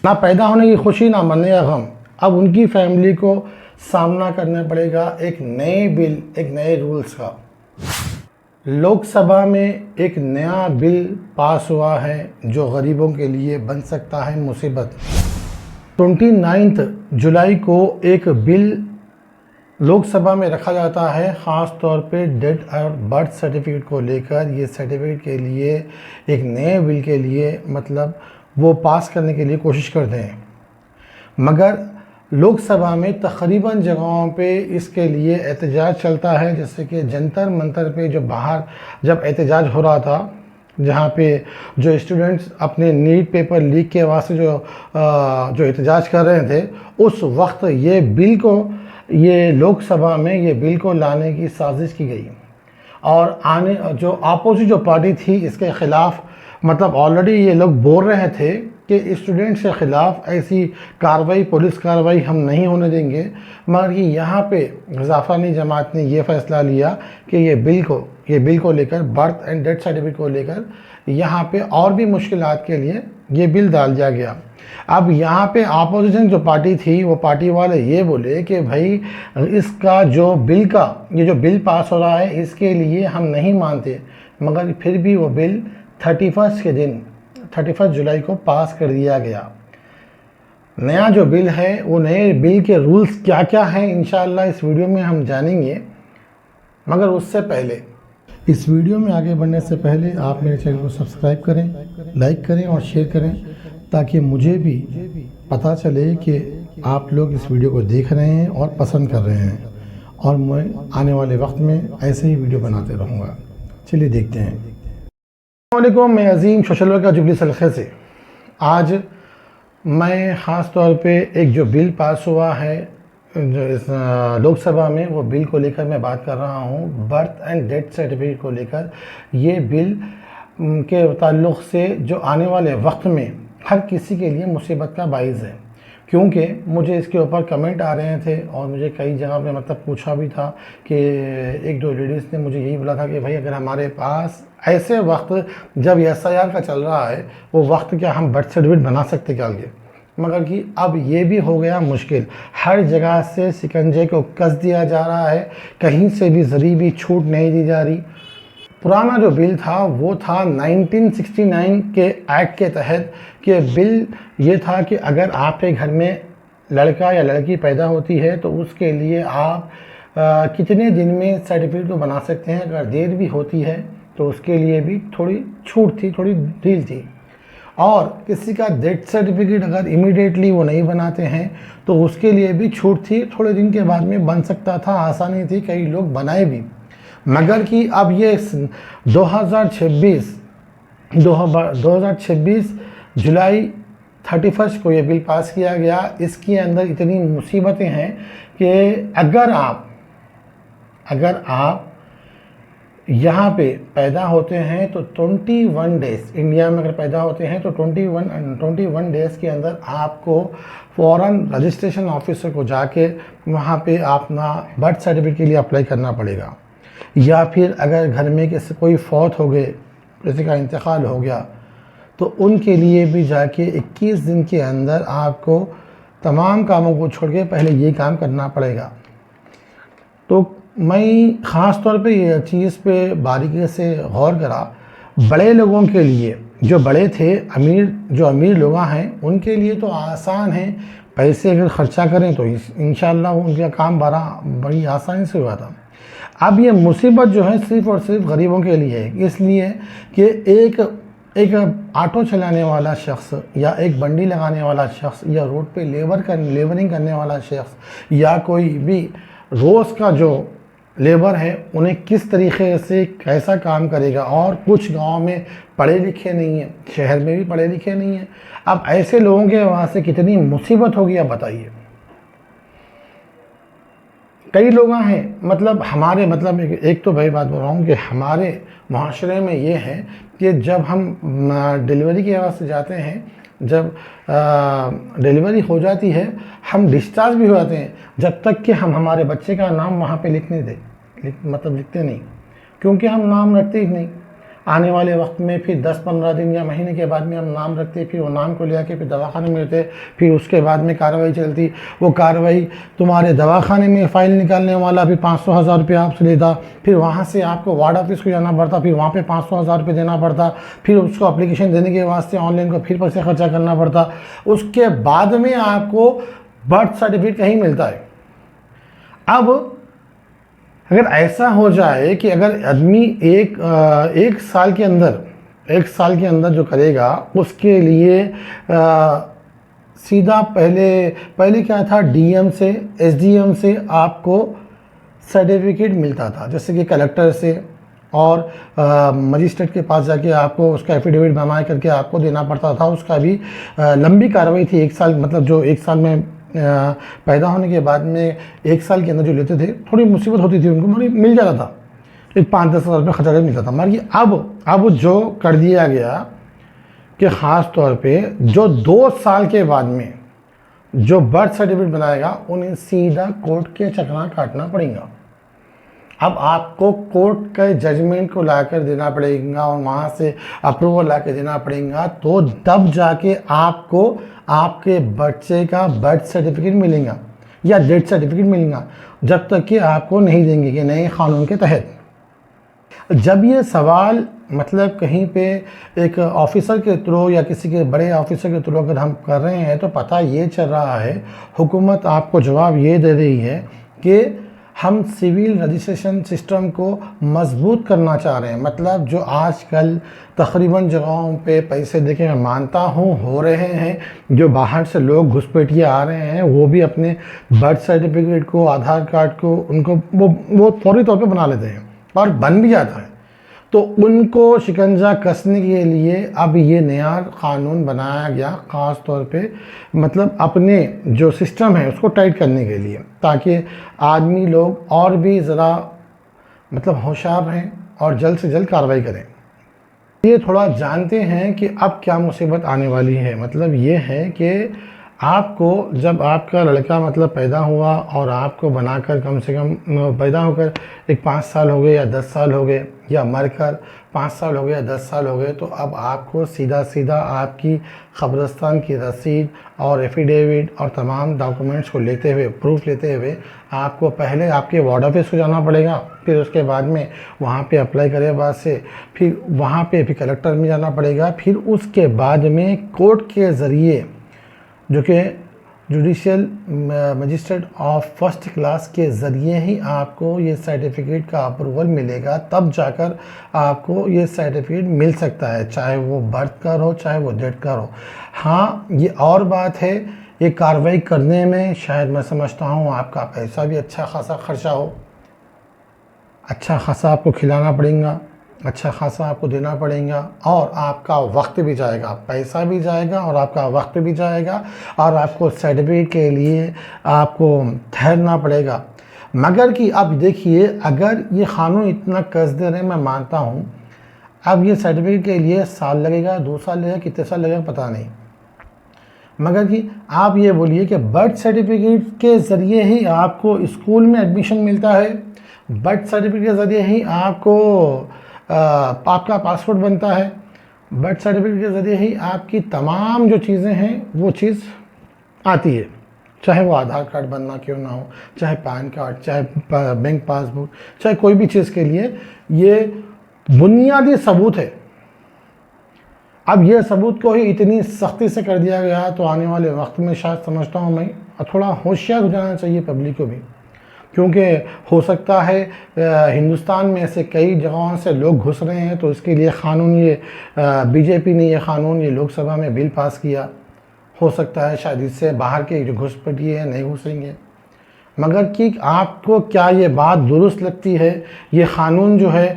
ना पैदा होने की खुशी ना मरने का गम। अब उनकी फैमिली को सामना करना पड़ेगा एक नए बिल, एक नए रूल्स का। लोकसभा में एक नया बिल पास हुआ है जो गरीबों के लिए बन सकता है मुसीबत। 29 जुलाई को एक बिल लोकसभा में रखा जाता है, ख़ास तौर पे डेथ और बर्थ सर्टिफिकेट को लेकर। ये सर्टिफिकेट के लिए एक नए बिल के लिए मतलब वो पास करने के लिए कोशिश करते हैं, मगर लोकसभा में तकरीबन जगहों पे इसके लिए एहतजाज चलता है। जैसे कि जंतर मंतर पे जो बाहर जब एहतजाज हो रहा था, जहाँ पे जो स्टूडेंट्स अपने नीट पेपर लीक के वास्ते जो एहतजाज कर रहे थे, उस वक्त ये लोकसभा में ये बिल को लाने की साजिश की गई। और जो अपोजिट जो पार्टी थी इसके ख़िलाफ़, मतलब ऑलरेडी ये लोग बोल रहे थे कि स्टूडेंट्स के ख़िलाफ़ ऐसी कार्रवाई, पुलिस कार्रवाई हम नहीं होने देंगे, मगर कि यहाँ पे ज़ाफ़रानी जमात ने ये फ़ैसला लिया कि ये बिल को लेकर, बर्थ एंड डेथ सर्टिफिकेट को लेकर यहाँ पे और भी मुश्किलात के लिए ये बिल डाल दिया गया। अब यहाँ पे अपोजिशन जो पार्टी थी, वो पार्टी वाले ये बोले कि भाई इसका जो बिल पास हो रहा है इसके लिए हम नहीं मानते, मगर फिर भी वो बिल 31 जुलाई को पास कर दिया गया। नया जो बिल है, वो नए बिल के रूल्स क्या क्या हैं इंशाअल्लाह इस वीडियो में हम जानेंगे। मगर उससे पहले, इस वीडियो में आगे बढ़ने से पहले आप मेरे चैनल को सब्सक्राइब करें, लाइक करें और शेयर करें, ताकि मुझे भी पता चले कि आप लोग इस वीडियो को देख रहे हैं और पसंद कर रहे हैं, और मैं आने वाले वक्त में ऐसे ही वीडियो बनाते रहूँगा। चलिए देखते हैं। अस्सलामुअलैकुम, मैं अज़ीम सोशल वर्कर जुबली सलखे से। आज मैं ख़ास तौर पे एक जो बिल पास हुआ है जो इस लोकसभा में, वो बिल को लेकर मैं बात कर रहा हूँ, बर्थ एंड डेथ सर्टिफिकेट को लेकर। ये बिल के ताल्लुक़ से जो आने वाले वक्त में हर किसी के लिए मुसीबत का बाइस है, क्योंकि मुझे इसके ऊपर कमेंट आ रहे थे और मुझे कई जगह पे मतलब पूछा भी था कि एक दो लेडीज़ ने मुझे यही बोला था कि भाई अगर हमारे पास ऐसे वक्त जब SIR का चल रहा है, वो वक्त क्या हम बर्थ सर्टिफिकेट बना सकते क्या आगे। मगर कि अब ये भी हो गया मुश्किल। हर जगह से शिकंजे को कस दिया जा रहा है, कहीं से भी ज़री भी छूट नहीं दी जा रही। पुराना जो बिल था वो था 1969 के एक्ट के तहत, कि बिल ये था कि अगर आपके घर में लड़का या लड़की पैदा होती है तो उसके लिए आप कितने दिन में सर्टिफिकेट तो बना सकते हैं। अगर देर भी होती है तो उसके लिए भी थोड़ी छूट थी, थोड़ी ढील थी। और किसी का डेथ सर्टिफिकेट अगर इमीडिएटली वो नहीं बनाते हैं तो उसके लिए भी छूट थी, थोड़े दिन के बाद में बन सकता था, आसानी थी, कई लोग बनाए भी। मगर कि अब ये 2026 जुलाई 31 को ये बिल पास किया गया। इसके अंदर इतनी मुसीबतें हैं कि अगर आप यहाँ पे पैदा होते हैं तो 21 डेज़, इंडिया में अगर पैदा होते हैं तो 21 डेज़ के अंदर आपको फ़ौरन रजिस्ट्रेशन ऑफिसर को जाके वहाँ पे अपना बर्थ सर्टिफिकेट के लिए अप्लाई करना पड़ेगा। या फिर अगर घर में किसी कोई फौत हो गए, किसी का इंतकाल हो गया, तो उनके लिए भी जाके 21 दिन के अंदर आपको तमाम कामों को छोड़ के पहले ये काम करना पड़ेगा। तो मैं ख़ास तौर पे ये चीज़ पे बारीकी से गौर करा। बड़े लोगों के लिए, जो बड़े थे, जो अमीर लोग हैं, उनके लिए तो आसान है, पैसे अगर ख़र्चा करें तो इंशाअल्लाह उनका काम बड़ी आसानी से हुआ था। अब ये मुसीबत जो है सिर्फ़ और सिर्फ गरीबों के लिए है, इसलिए कि एक ऑटो चलाने वाला शख्स, या एक बंडी लगाने वाला शख्स, या रोड पे लेबरिंग करने वाला शख्स, या कोई भी रोज़ का जो लेबर है, उन्हें किस तरीके से कैसा काम करेगा। और कुछ गांव में पढ़े लिखे नहीं हैं, शहर में भी पढ़े लिखे नहीं हैं। अब ऐसे लोगों के वहाँ से कितनी मुसीबत होगी आप बताइए। कई लोग हैं, मतलब हमारे, मतलब एक तो भाई बात बोल रहा हूँ कि हमारे माशरे में ये है कि जब हम डिलीवरी के वास्ते जाते हैं, जब डिलीवरी हो जाती है, हम डिस्चार्ज भी हो जाते हैं, जब तक कि हम हमारे बच्चे का नाम वहाँ पे लिखते नहीं, क्योंकि हम नाम रखते ही नहीं। आने वाले वक्त में फिर 10-15 दिन या महीने के बाद में हम नाम रखते, फिर वो नाम को ले आके फिर दवाखाने में रहते, फिर उसके बाद में कार्रवाई चलती। वो कार्रवाई तुम्हारे दवाखाने में फ़ाइल निकालने वाला भी 500-1000 रुपये आपसे लेता, फिर वहाँ से आपको वार्ड ऑफिस को जाना पड़ता, फिर वहाँ पे 500-1000 रुपये देना पड़ता, फिर उसको अप्लीकेशन देने के वास्ते ऑनलाइन को फिर पैसे खर्चा करना पड़ता। उसके बाद में आपको बर्थ सर्टिफिकेट कहीं मिलता है। अब अगर ऐसा हो जाए कि अगर आदमी एक साल के अंदर जो करेगा उसके लिए सीधा पहले क्या था, डीएम से एसडीएम से आपको सर्टिफिकेट मिलता था, जैसे कि कलेक्टर से, और मजिस्ट्रेट के पास जाके आपको उसका एफिडेविट बना करके आपको देना पड़ता था। उसका भी लंबी कार्रवाई थी, 1 साल, मतलब जो 1 साल में पैदा होने के बाद में 1 साल के अंदर जो लेते थे, थोड़ी मुसीबत होती थी उनको, मगर मिल जाता था, एक 5-10 हज़ार रुपये खर्चा मिलता था। मगर अब जो कर दिया गया कि ख़ास तौर पे जो 2 साल के बाद में जो बर्थ सर्टिफिकेट बनाएगा उन्हें सीधा कोर्ट के चक्रा काटना पड़ेगा। अब आपको कोर्ट के जजमेंट को लाकर देना पड़ेगा और वहाँ से अप्रूवल ला कर देना पड़ेगा, तो तब जाके आपको आपके बच्चे का बर्थ सर्टिफिकेट मिलेगा या डेथ सर्टिफिकेट मिलेगा, जब तक कि आपको नहीं देंगे कि नए क़ानून के तहत। जब ये सवाल मतलब कहीं पे एक ऑफिसर के थ्रू या किसी के बड़े ऑफिसर के थ्रू अगर हम कर रहे हैं, तो पता ये चल रहा है, हुकूमत आपको जवाब ये दे रही है कि हम सिविल रजिस्ट्रेशन सिस्टम को मजबूत करना चाह रहे हैं। मतलब जो आजकल तकरीबन जगहों पे पैसे देके मैं मानता हूँ हो रहे हैं, जो बाहर से लोग घुसपैठिए आ रहे हैं, वो भी अपने बर्थ सर्टिफिकेट को, आधार कार्ड को, उनको वो फौरी तौर पे बना लेते हैं और बन भी जाता है। तो उनको शिकंजा कसने के लिए अब ये नया क़ानून बनाया गया, ख़ास तौर पे मतलब अपने जो सिस्टम है उसको टाइट करने के लिए, ताकि आदमी लोग और भी ज़रा मतलब होशियार रहें और जल्द से जल्द कार्रवाई करें। ये थोड़ा जानते हैं कि अब क्या मुसीबत आने वाली है। मतलब ये है कि आपको जब आपका लड़का मतलब पैदा हुआ और आपको बनाकर कम से कम पैदा होकर एक 5 साल हो गए या 10 साल हो गए, या मरकर 5 साल हो गए या 10 साल हो गए, तो अब आपको सीधा आपकी क़ब्रिस्तान की रसीद और एफिडेविट और तमाम डॉक्यूमेंट्स को लेते हुए, प्रूफ लेते हुए आपको पहले आपके वार्ड ऑफिस को जाना पड़ेगा, फिर उसके बाद में वहाँ पे अप्लाई करे बाद से फिर वहाँ पे फिर कलेक्टर में जाना पड़ेगा, फिर उसके बाद में कोर्ट के ज़रिए, जो कि judicial magistrate of first class के ज़रिए ही आपको ये सर्टिफिकेट का अप्रूवल मिलेगा, तब जाकर आपको ये सर्टिफिकेट मिल सकता है, चाहे वो बर्थ का हो चाहे वो डेथ का हो। हाँ, ये और बात है, ये कार्रवाई करने में शायद मैं समझता हूँ आपका पैसा भी अच्छा खासा खर्चा हो, अच्छा खासा आपको खिलाना पड़ेगा, अच्छा खासा आपको देना पड़ेगा, और आपका वक्त भी जाएगा, पैसा भी जाएगा और आपका वक्त भी जाएगा, और आपको सर्टिफिकेट के लिए आपको ठहरना पड़ेगा। मगर कि अब देखिए, अगर ये क़ानून इतना कस दे रहे हैं, मैं मानता हूँ, अब ये सर्टिफिकेट के लिए साल लगेगा, 2 साल लगेगा, कितने साल लगेगा पता नहीं, मगर कि आप ये बोलिए कि बर्थ सर्टिफिकेट के ज़रिए ही आपको स्कूल में एडमिशन मिलता है, बर्थ सर्टिफिकेट के ज़रिए ही आपको आपका पासपोर्ट बनता है, बर्थ सर्टिफिकेट के ज़रिए ही आपकी तमाम जो चीज़ें हैं वो चीज़ आती है, चाहे वो आधार कार्ड बनना क्यों ना हो, चाहे पैन कार्ड, चाहे बैंक पासबुक, चाहे कोई भी चीज़ के लिए ये बुनियादी सबूत है। अब ये सबूत को ही इतनी सख्ती से कर दिया गया, तो आने वाले वक्त में शायद समझता हूँ मैं थोड़ा होशियार हो जाना चाहिए पब्लिक को भी, क्योंकि हो सकता है हिंदुस्तान में ऐसे कई जगहों से लोग घुस रहे हैं, तो इसके लिए क़ानून ये बीजेपी ने ये क़ानून ये लोकसभा में बिल पास किया, हो सकता है शायद इससे बाहर के जो घुसपैठिए हैं नहीं घुसेंगे। मगर कि आपको क्या ये बात दुरुस्त लगती है, ये क़ानून जो है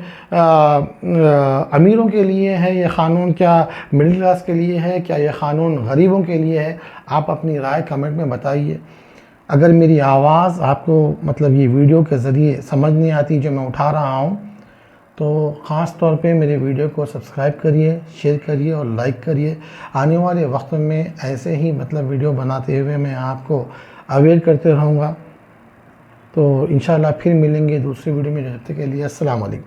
अमीरों के लिए है, ये क़ानून क्या मिडिल क्लास के लिए है, क्या ये क़ानून गरीबों के लिए है? आप अपनी राय कमेंट में बताइए। अगर मेरी आवाज़ आपको मतलब ये वीडियो के ज़रिए समझ नहीं आती जो मैं उठा रहा हूँ, तो ख़ास तौर पे मेरे वीडियो को सब्सक्राइब करिए, शेयर करिए और लाइक करिए। आने वाले वक्त में ऐसे ही मतलब वीडियो बनाते हुए मैं आपको अवेयर करते रहूँगा। तो इंशाल्लाह फिर मिलेंगे दूसरी वीडियो में, जब तक के लिए अस्सलाम वालेकुम।